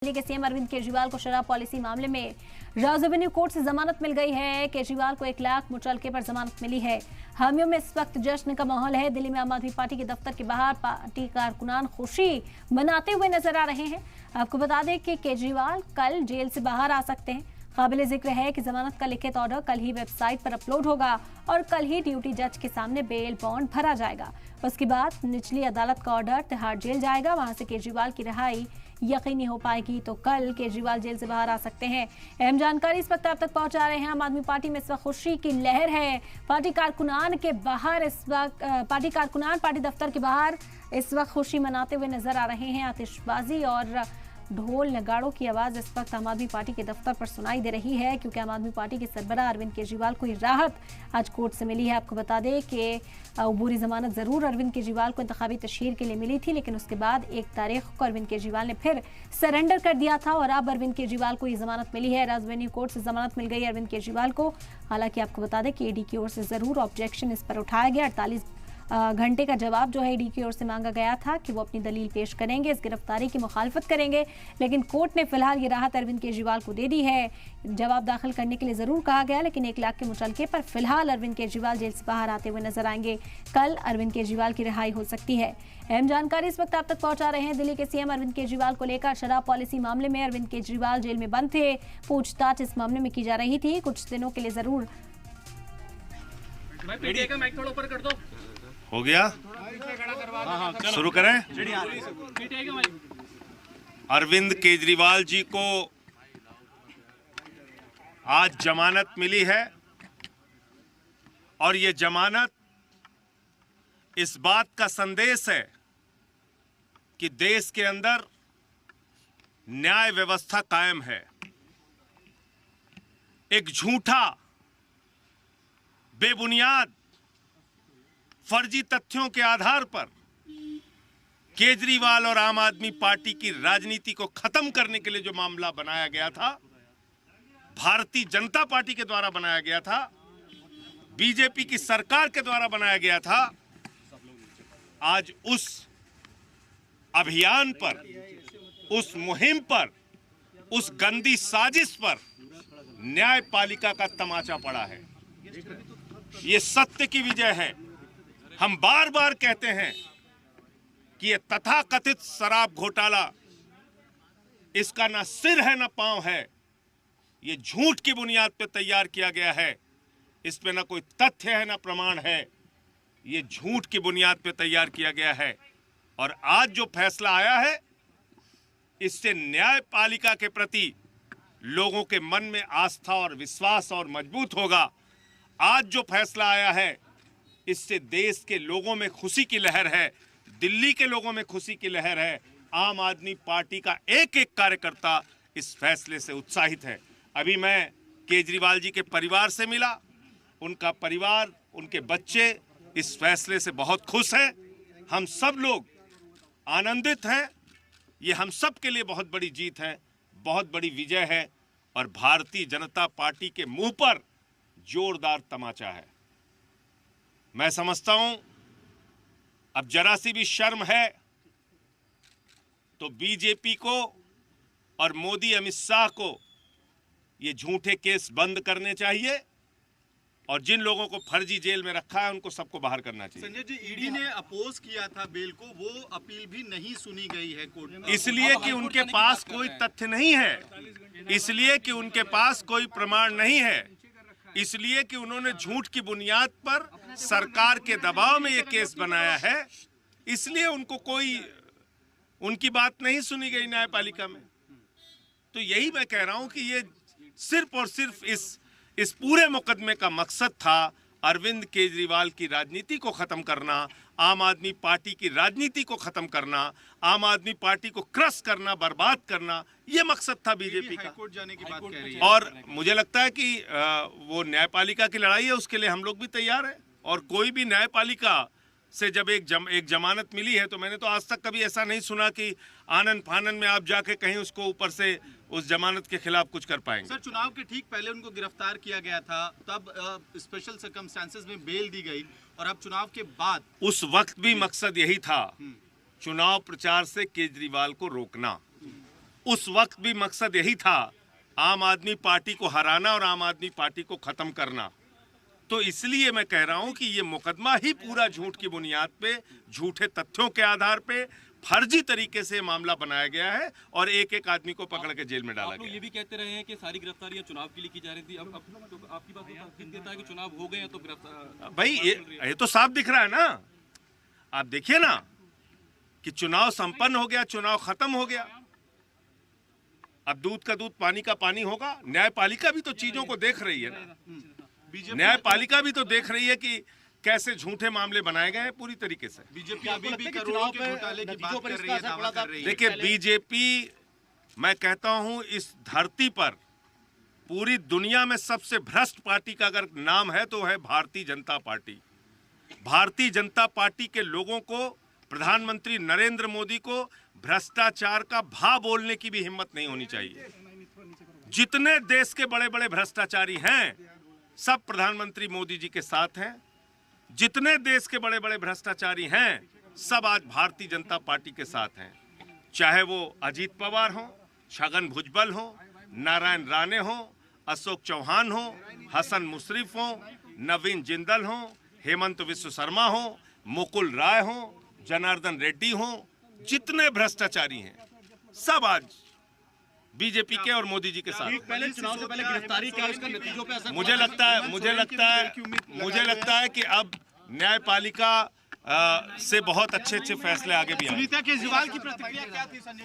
दिल्ली के सीएम अरविंद केजरीवाल को शराब पॉलिसी मामले में राज एवेन्यू कोर्ट से जमानत मिल गई है। केजरीवाल को 1 लाख मुचलके पर जमानत मिली है। हामियों में इस वक्त जश्न का माहौल है। दिल्ली में आम आदमी पार्टी के दफ्तर के बाहर पार्टी कारकुनान खुशी मनाते हुए नजर आ रहे हैं। आपको बता दें कि केजरीवाल कल जेल से बाहर आ सकते हैं। काबिल जिक्र है कि जमानत का लिखित ऑर्डर कल ही वेबसाइट पर अपलोड होगा और कल ही ड्यूटी जज के सामने बेल बॉन्ड भरा जाएगा। उसके बाद निचली अदालत का ऑर्डर तिहाड़ जेल जाएगा। वहां से केजरीवाल की रिहाई यकीनी हो पाएगी तो कल केजरीवाल जेल से बाहर आ सकते हैं। अहम जानकारी इस वक्त आप तक पहुंचा रहे हैं। आम आदमी पार्टी में इस वक्त खुशी की लहर है। पार्टी कारकुनान के बाहर इस वक्त पार्टी दफ्तर के बाहर इस वक्त खुशी मनाते हुए नजर आ रहे हैं। आतिशबाजी और ढोल नगाड़ों की आवाज इस वक्त आम आदमी पार्टी के दफ्तर पर सुनाई दे रही है, क्योंकि आम आदमी पार्टी के सरबराह अरविंद केजरीवाल को राहत आज कोर्ट से मिली है। आपको बता दें कि अबूरी जमानत जरूर अरविंद केजरीवाल को इंतखाबी तशहीर के लिए मिली थी, लेकिन उसके बाद 1 तारीख को अरविंद केजरीवाल ने फिर सरेंडर कर दिया था और अब अरविंद केजरीवाल को ये जमानत मिली है। राज एवेन्यू कोर्ट से जमानत मिल गई अरविंद केजरीवाल को। हालांकि आपको बता दें कि ईडी की ओर से जरूर ऑब्जेक्शन इस पर उठाया गया। 48 घंटे का जवाब जो है ईडी की ओर से मांगा गया था कि वो अपनी दलील पेश करेंगे, इस गिरफ्तारी की मुखालफत करेंगे, लेकिन कोर्ट ने फिलहाल ये राहत अरविंद केजरीवाल को दे दी है। जवाब दाखिल करने के लिए जरूर कहा गया, लेकिन 1 लाख के मुचलके पर फिलहाल अरविंद केजरीवाल जेल से बाहर आते हुए नजर आएंगे। कल अरविंद केजरीवाल की रिहाई हो सकती है। अहम जानकारी इस वक्त आप तक पहुंचा रहे हैं। दिल्ली के सीएम अरविंद केजरीवाल को लेकर शराब पॉलिसी मामले में अरविंद केजरीवाल जेल में बंद थे। पूछताछ इस मामले में की जा रही थी। कुछ दिनों के लिए जरूर हो गया, शुरू करें। अरविंद केजरीवाल जी को आज जमानत मिली है और ये जमानत इस बात का संदेश है कि देश के अंदर न्याय व्यवस्था कायम है। एक झूठा, बेबुनियाद, फर्जी तथ्यों के आधार पर केजरीवाल और आम आदमी पार्टी की राजनीति को खत्म करने के लिए जो मामला बनाया गया था, भारतीय जनता पार्टी के द्वारा बनाया गया था, बीजेपी की सरकार के द्वारा बनाया गया था, आज उस अभियान पर, उस मुहिम पर, उस गंदी साजिश पर न्यायपालिका का तमाचा पड़ा है। ये सत्य की विजय है। हम बार बार कहते हैं कि ये तथाकथित शराब घोटाला, इसका ना सिर है ना पांव है। ये झूठ की बुनियाद पर तैयार किया गया है। इसमें ना कोई तथ्य है ना प्रमाण है। ये झूठ की बुनियाद पर तैयार किया गया है। और आज जो फैसला आया है, इससे न्यायपालिका के प्रति लोगों के मन में आस्था और विश्वास और मजबूत होगा। आज जो फैसला आया है, इससे देश के लोगों में खुशी की लहर है, दिल्ली के लोगों में खुशी की लहर है। आम आदमी पार्टी का एक एक कार्यकर्ता इस फैसले से उत्साहित है। अभी मैं केजरीवाल जी के परिवार से मिला। उनका परिवार, उनके बच्चे इस फैसले से बहुत खुश हैं। हम सब लोग आनंदित हैं। ये हम सब के लिए बहुत बड़ी जीत है, बहुत बड़ी विजय है और भारतीय जनता पार्टी के मुंह पर जोरदार तमाचा है। मैं समझता हूं अब जरा सी भी शर्म है तो बीजेपी को और मोदी, अमित शाह को ये झूठे केस बंद करने चाहिए और जिन लोगों को फर्जी जेल में रखा है उनको सबको बाहर करना चाहिए। संजय जी, ईडी ने अपोज किया था बेल को, वो अपील भी नहीं सुनी गई है कोर्ट में, इसलिए कि उनके पास कोई तथ्य नहीं है, इसलिए कि उनके पास कोई प्रमाण नहीं है, इसलिए कि उन्होंने झूठ की बुनियाद पर सरकार के दबाव में ये केस बनाया है। इसलिए उनको कोई, उनकी बात नहीं सुनी गई न्यायपालिका में। तो यही मैं कह रहा हूं कि ये सिर्फ और सिर्फ इस पूरे मुकदमे का मकसद था अरविंद केजरीवाल की राजनीति को खत्म करना, आम आदमी पार्टी की राजनीति को खत्म करना, आम आदमी पार्टी को क्रश करना, बर्बाद करना। ये मकसद था बीजेपी का। हाईकोर्ट जाने की बात कह रही है और मुझे लगता है कि वो न्यायपालिका की लड़ाई है, उसके लिए हम लोग भी तैयार हैं। और कोई भी न्यायपालिका से जब एक जमानत मिली है, तो मैंने तो आज तक कभी ऐसा नहीं सुना कि आनन फानन में आप जाके कहीं उसको ऊपर से उस जमानत के खिलाफ कुछ कर पाएंगे। सर, चुनाव के ठीक पहले उनको गिरफ्तार किया गया था, तब स्पेशल सर्कमस्टेंसेस में बेल दी गई और अब चुनाव के बाद उस वक्त भी मकसद यही था, चुनाव प्रचार से केजरीवाल को रोकना। उस वक्त भी मकसद यही था, आम आदमी पार्टी को हराना और आम आदमी पार्टी को खत्म करना। तो इसलिए मैं कह रहा हूं कि ये मुकदमा ही पूरा झूठ की बुनियाद पे, झूठे तथ्यों के आधार पे, फर्जी तरीके से मामला बनाया गया है और एक एक आदमी को पकड़ के जेल में डाला गया। ये भी कहते रहे हैं कि सारी गिरफ्तारियां चुनाव के लिए की जा रही थी। अब तो आपकी बात तस्दीक देता है कि चुनाव हो गए हैं तो गिरफ्तार। भाई ये तो साफ दिख रहा है ना, आप देखिए ना कि चुनाव संपन्न हो गया, चुनाव खत्म हो गया। अब दूध का दूध पानी का पानी होगा। न्यायपालिका भी तो चीजों को देख रही है ना, न्यायपालिका भी तो देख रही है कि कैसे झूठे मामले बनाए गए हैं पूरी तरीके से। बीजेपी अभी भी करोड़ों के घोटाले की बात कर रही है, दावा कर रही है। देखिए बीजेपी, मैं कहता हूं इस धरती पर पूरी दुनिया में सबसे भ्रष्ट पार्टी का अगर नाम है तो है भारतीय जनता पार्टी। भारतीय जनता पार्टी के लोगों को, प्रधानमंत्री नरेंद्र मोदी को भ्रष्टाचार का भा बोलने की भी हिम्मत नहीं होनी चाहिए। जितने देश के बड़े बड़े भ्रष्टाचारी हैं सब प्रधानमंत्री मोदी जी के साथ हैं। जितने देश के बड़े बड़े भ्रष्टाचारी हैं सब आज भारतीय जनता पार्टी के साथ हैं। चाहे वो अजीत पवार हो, छगन भुजबल हो, नारायण राणे हो, अशोक चौहान हो, हसन मुशर्रफ हो, नवीन जिंदल हो, हेमंत विश्व शर्मा हो, मुकुल राय हो, जनार्दन रेड्डी हो, जितने भ्रष्टाचारी हैं सब आज बीजेपी के और मोदी जी के साथ। पहले चुनाव से पहले गिरफ्तारी क्या इसका नतीजों पे असर? मुझे लगता है कि अब न्यायपालिका से बहुत अच्छे फैसले आगे भी आए। सुनीता केजरीवाल की प्रतिक्रिया क्या थी? संजय